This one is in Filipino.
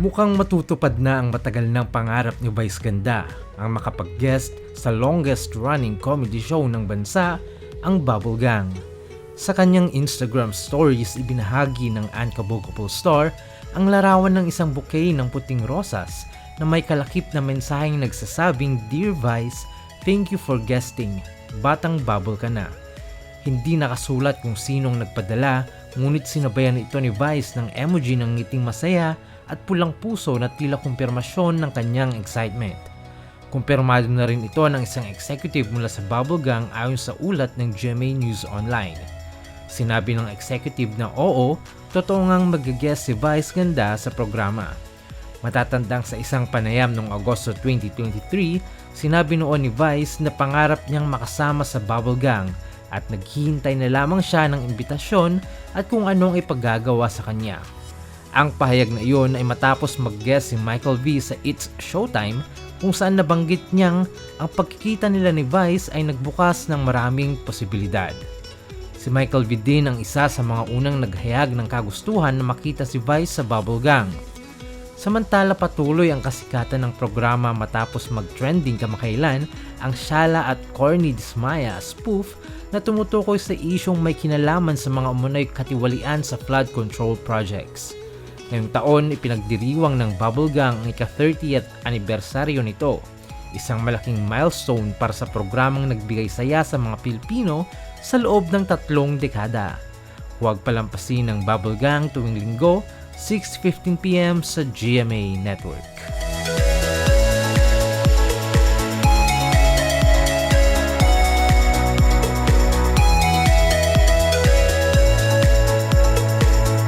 Mukhang matutupad na ang matagal ng pangarap ni Vice Ganda, ang makapag-guest sa longest-running comedy show ng bansa, ang Bubble Gang. Sa kanyang Instagram stories, ibinahagi ng Unkabogople star ang larawan ng isang bouquet ng puting rosas na may kalakip na mensaheng nagsasabing, "Dear Vice, thank you for guesting. Batang bubble ka na." Hindi nakasulat kung sinong nagpadala, ngunit sinabayan ito ni Vice ng emoji ng ngiting masaya at pulang puso na tila kumpirmasyon ng kanyang excitement. Kumpirmado na rin ito ng isang executive mula sa Bubble Gang ayon sa ulat ng GMA News Online. Sinabi ng executive na oo, totoo ngang mag-guest si Vice Ganda sa programa. Matatandang sa isang panayam noong Agosto 2023, sinabi noon ni Vice na pangarap niyang makasama sa Bubble Gang at naghihintay na lamang siya ng imbitasyon at kung anong ipaggagawa sa kanya. Ang pahayag na iyon ay matapos mag-guest si Michael V sa It's Showtime kung saan nabanggit niyang ang pagkikita nila ni Vice ay nagbukas ng maraming posibilidad. Si Michael V din ang isa sa mga unang naghayag ng kagustuhan na makita si Vice sa Bubble Gang. Samantala patuloy ang kasikatan ng programa matapos mag-trending kamakailan ang Shala at Corny Dismaya spoof na tumutukoy sa isyong may kinalaman sa mga umunoy katiwalian sa flood control projects. Ngayong taon, ipinagdiriwang ng Bubble Gang ang ika-30th anibersaryo nito, isang malaking milestone para sa programang nagbigay saya sa mga Pilipino sa loob ng 3 dekada. Huwag palampasin ng Bubble Gang tuwing linggo, 6:15 PM sa GMA Network.